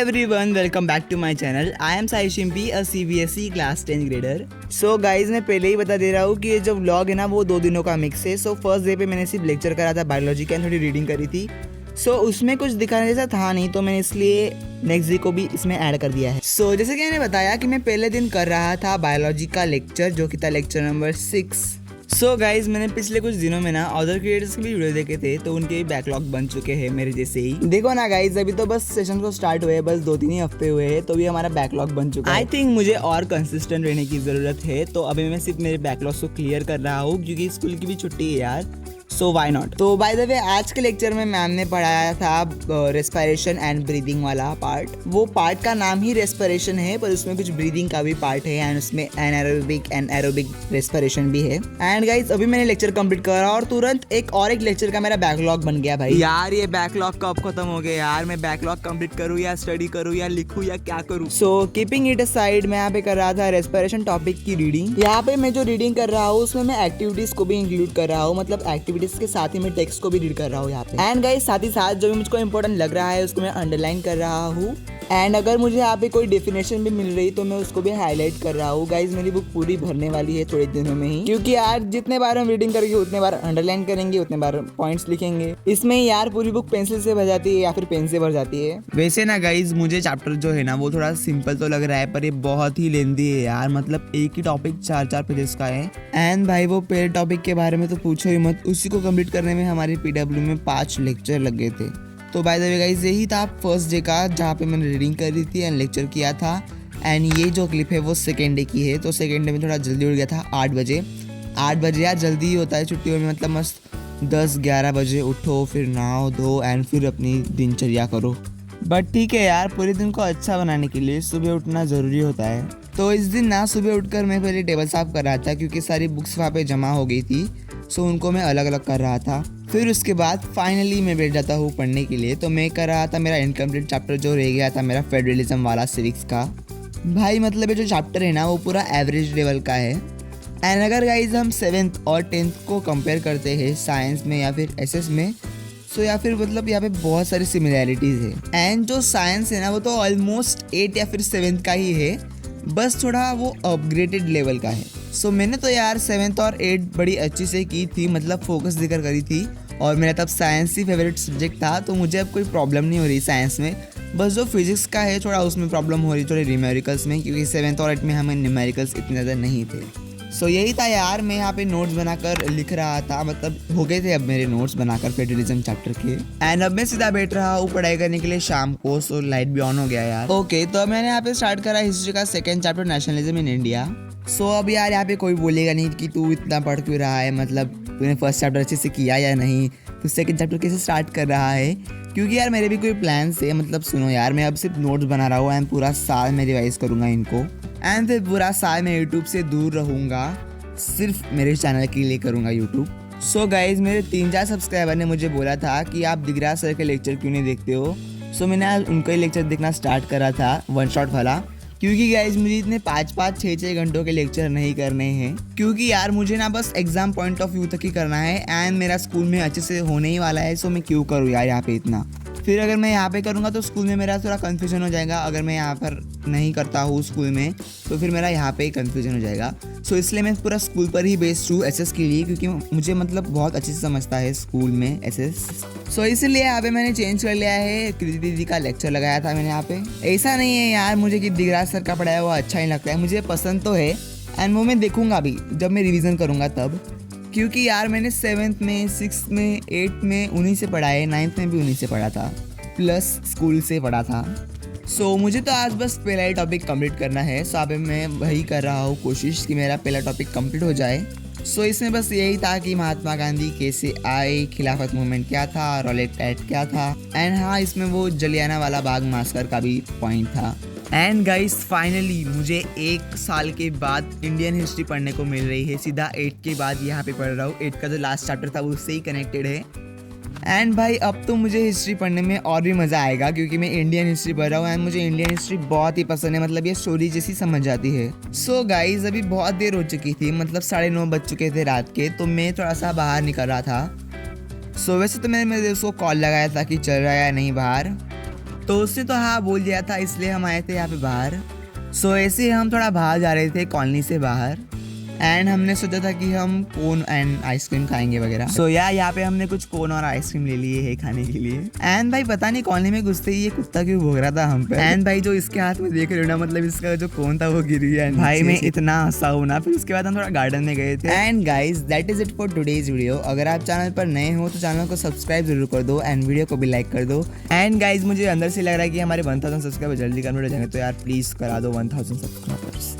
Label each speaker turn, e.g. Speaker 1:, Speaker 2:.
Speaker 1: everyone, welcome back to my channel. I am Sai Shimpi, a CBSE class 10 grader. So guys, मैं पहले ही बता दे रहा हूँ कि ये जो व्लॉग है ना वो 2 दिनों का मिक्स है. So फर्स्ट डे पे मैंने सिर्फ लेक्चर करा था बायोलॉजी का, थोड़ी रीडिंग करी थी. So उसमें कुछ दिखाने जैसा था नहीं, तो मैंने इसलिए नेक्स्ट डे को भी इसमें ऐड कर दिया है. So जैसे कि मैंने बताया कि मैं पहले दिन कर रहा था बायोलॉजी का लेक्चर, जो कि था लेक्चर नंबर 6. सो गाइज, मैंने पिछले कुछ दिनों में ना अदर क्रिएटर्स के भी वीडियो देखे थे, तो उनके भी बैकलॉग बन चुके हैं मेरे जैसे ही. देखो ना गाइज, अभी तो बस सेशन को स्टार्ट हुए, बस 2-3 ही हफ्ते हुए हैं, तो भी हमारा बैकलॉग बन चुका है. आई थिंक मुझे और कंसिस्टेंट रहने की जरूरत है, तो अभी मैं सिर्फ मेरे बैकलॉग को क्लियर कर रहा हूँ, क्योंकि स्कूल की भी छुट्टी है यार. सो वाई नॉट. तो बाय द वे, आज के लेक्चर में मैम ने पढ़ाया था रेस्पिरेशन एंड ब्रीदिंग वाला पार्ट. वो पार्ट का नाम ही रेस्पिरेशन है, पर उसमें कुछ ब्रीदिंग का भी पार्ट है, एंड उसमें एनारोबिक एंड एरोबिक रेस्पिरेशन भी है. एंड गाइस, अभी मैंने लेक्चर कंप्लीट करा और तुरंत एक लेक्चर का मेरा बैकलॉग बन गया भाई. यार ये बैकलॉग कब खत्म हो गया यार? मैं बैकलॉग कंप्लीट करूँ या स्टडी करूँ या लिखूँ या क्या करूँ? सो कीपिंग इट असाइड, मैं यहाँ पे कर रहा था रेस्पिरेशन टॉपिक की रीडिंग. यहाँ पे मैं जो रीडिंग कर रहा हूँ उसमें मैं एक्टिविटीज को भी इंक्लूड कर रहा हूँ, मतलब एक्टिविटीज के साथ ही मैं टेक्स्ट को भी रीड कर रहा हूँ यहाँ पे. एंड गाइस, साथ ही साथ जो भी मुझको इंपॉर्टेंट लग रहा है उसको मैं अंडरलाइन कर रहा हूँ. एंड अगर मुझे यहाँ पे कोई डेफिनेशन भी मिल रही तो मैं उसको भी हाईलाइट कर रहा हूँ. गाइस, मेरी बुक पूरी भरने वाली है थोड़े दिनों में ही, क्योंकि यार जितने बार हम रीडिंग करेंगे उतने बार अंडरलाइन करेंगे, उतने बार पॉइंट्स लिखेंगे. इसमें यार पूरी बुक पेंसिल से भर जाती है या फिर पेन से भर जाती है. वैसे ना गाइस, मुझे चैप्टर जो है ना वो थोड़ा सिंपल तो लग रहा है, पर ये बहुत ही लेंदी है यार. मतलब एक ही टॉपिक 4-4 पेजेस का है. एंड भाई वो पहले टॉपिक के बारे में तो पूछो ही मत, उसी को कंप्लीट करने में हमारे PW में 5 लेक्चर लग गए थे. तो बाय द वे गाइस, यही था फर्स्ट डे का, जहाँ पे मैंने रीडिंग करी थी एंड लेक्चर किया था. एंड ये जो क्लिप है वो सेकेंड डे की है. तो सेकेंड डे में थोड़ा जल्दी उठ गया था, 8 बजे. 8 बजे यार जल्दी ही होता है छुट्टियों में, मतलब मस्त 10-11 बजे उठो, फिर नहाओ धो एंड फिर अपनी दिनचर्या करो. बट ठीक है यार, पूरे दिन को अच्छा बनाने के लिए सुबह उठना ज़रूरी होता है. तो इस दिन ना सुबह उठकर मैं पहले टेबल साफ़ कर रहा था, क्योंकि सारी बुक्स वहाँ पे जमा हो गई थी. सो उनको मैं अलग अलग कर रहा था. फिर उसके बाद फाइनली मैं बैठ जाता हूँ पढ़ने के लिए. तो मैं कर रहा था मेरा इनकम्प्लीट चैप्टर जो रह गया था मेरा फेडरलिज्म वाला सिविक्स का. भाई मतलब ये जो चैप्टर है ना वो पूरा एवरेज लेवल का है. एंड अगर गाइज हम 7th और 10th को कंपेयर करते हैं साइंस में या फिर SS में, सो या फिर मतलब यहाँ पे बहुत सारी सिमिलैरिटीज़ है. एंड जो साइंस है ना वो तो ऑलमोस्ट 8 या फिर 7th का ही है, बस थोड़ा वो अपग्रेडेड लेवल का है. सो मैंने तो यार 7th और 8th बड़ी अच्छी से की थी, मतलब फोकस देकर करी थी. और मेरा तब साइंस ही फेवरेट सब्जेक्ट था, तो मुझे अब कोई प्रॉब्लम नहीं हो रही साइंस में. बस जो फिजिक्स का है थोड़ा उसमें प्रॉब्लम हो रही, थोड़े न्यूमेरिकल्स में, क्योंकि 7th और 8th में हमें न्यूमेरिकल्स इतने ज़्यादा नहीं थे. सो यही था यार, मैं यहाँ पे नोट्स बनाकर लिख रहा था, मतलब हो गए थे अब मेरे नोट्स बनाकर फेडरलिज्म चैप्टर के. एंड अब मैं सीधा बैठ रहा हूँ पढ़ाई करने के लिए शाम को. सो लाइट भी ऑन हो गया यार. ओके, तो मैंने यहाँ पे स्टार्ट करा हिस्ट्री का 2nd chapter, nationalism in India. So अब यार यहाँ पे कोई बोलेगा नहीं कि तू इतना पढ़ क्यों रहा है, मतलब तूने फर्स्ट चैप्टर अच्छे से किया या नहीं, तो 2nd चैप्टर कैसे स्टार्ट कर रहा है. क्योंकि यार मेरे भी कोई प्लान्स है, मतलब सुनो यार, मैं अब सिर्फ नोट्स बना रहा हूँ एंड पूरा साल मैं रिवाइज करूँगा इनको. एंड फिर पूरा साल मैं यूट्यूब से दूर रहूँगा, सिर्फ मेरे चैनल के लिए करूँगा यूट्यूब. सो गाइज, मेरे 3-4 सब्सक्राइबर ने मुझे बोला था कि आप दिगराज सर के लेक्चर क्यों नहीं देखते हो. सो मैंने आज उनका ही लेक्चर देखना स्टार्ट करा था, 1 शॉट वाला. क्योंकि गाइज मुझे इतने 5-5, 6-6 घंटों के लेक्चर नहीं करने हैं, क्योंकि यार मुझे ना बस एग्जाम पॉइंट ऑफ व्यू तक ही करना है. एंड मेरा स्कूल में अच्छे से होने ही वाला है, सो मैं क्यों करूँ यार यहाँ पे इतना. फिर अगर मैं यहाँ पे करूँगा तो स्कूल में मेरा थोड़ा कन्फ्यूजन हो जाएगा. अगर मैं यहाँ पर नहीं करता हूँ स्कूल में, तो फिर मेरा यहाँ पे ही कन्फ्यूजन हो जाएगा. सो इसलिए मैं पूरा स्कूल पर ही बेस्ड हूँ SS के लिए, क्योंकि मुझे मतलब बहुत अच्छे से समझता है स्कूल में SS. सो इसीलिए यहाँ पे मैंने चेंज कर लिया है. कृति दीदी का लेक्चर लगाया था मैंने यहाँ पे. ऐसा नहीं है यार मुझे कि दिगराज सर का पढ़ाया हुआ अच्छा ही लगता है, मुझे पसंद तो है. एंड वो मैं देखूंगा भी जब मैं रिविज़न करूँगा तब, क्योंकि यार मैंने 7th में, 6th में, 8th में उन्हीं से पढ़ा है, 9th में भी उन्हीं से पढ़ा था, प्लस स्कूल से पढ़ा था. सो मुझे तो आज बस पहला ही टॉपिक कंप्लीट करना है. सो अभी मैं वही कर रहा हूँ, कोशिश कि मेरा पहला टॉपिक कंप्लीट हो जाए. सो इसमें बस यही था कि महात्मा गांधी कैसे आए, खिलाफत मूवमेंट क्या था, रॉलेट एक्ट क्या था. एंड हाँ, इसमें वो जलियाना वाला बाग मास्कर का भी पॉइंट था. एंड गाइस, फाइनली मुझे 1 साल के बाद इंडियन हिस्ट्री पढ़ने को मिल रही है. सीधा 8 के बाद यहाँ पे पढ़ रहा हूँ. 8 का जो लास्ट चैप्टर था वो उससे ही कनेक्टेड है. एंड भाई अब तो मुझे हिस्ट्री पढ़ने में और भी मज़ा आएगा, क्योंकि मैं इंडियन हिस्ट्री पढ़ रहा हूँ. एंड मुझे इंडियन हिस्ट्री बहुत ही पसंद है, मतलब ये स्टोरी जैसी समझ जाती है. सो गाइज, अभी बहुत देर हो चुकी थी, मतलब 9:30 बज चुके थे रात के. तो मैं थोड़ा सा बाहर निकल रहा था. सो वैसे तो मैंने मेरे दोस्त को कॉल लगाया था कि चल रहा है या नहीं बाहर. तो उसने तो हाँ बोल दिया था, इसलिए हम आए थे यहाँ पे बाहर। सो ऐसे हम थोड़ा बाहर जा रहे थे कॉलोनी से बाहर, एंड हमने सोचा था कि हम कोन एंड आइसक्रीम खाएंगे वगैरह। सो यहाँ पे हमने कुछ कोन और आइसक्रीम ले लिए है खाने के लिए। एंड भाई पता नहीं कॉलोनी में घुसते ही ये कुत्ता क्यों भौंक रहा था हम पे। एंड भाई जो इसके हाथ में देख रहे हो ना, मतलब इसका जो कोन था वो गिर गया। भाई मैं इतना हंसा हूं ना। फिर उसके बाद हम थोड़ा गार्डन में गए थे। And guys that is it for today's video. अगर आप चैनल पर नए हो तो चैनल को सब्सक्राइब जरूर कर दो एंड वीडियो को भी लाइक कर दो। एंड गाइज मुझे अंदर से लग रहा है कि हमारे 1000 सब्सक्राइबर जल्दी कंप्लीट हो जाएंगे, तो यार प्लीज करा दो 1000 सब्सक्राइबर्स।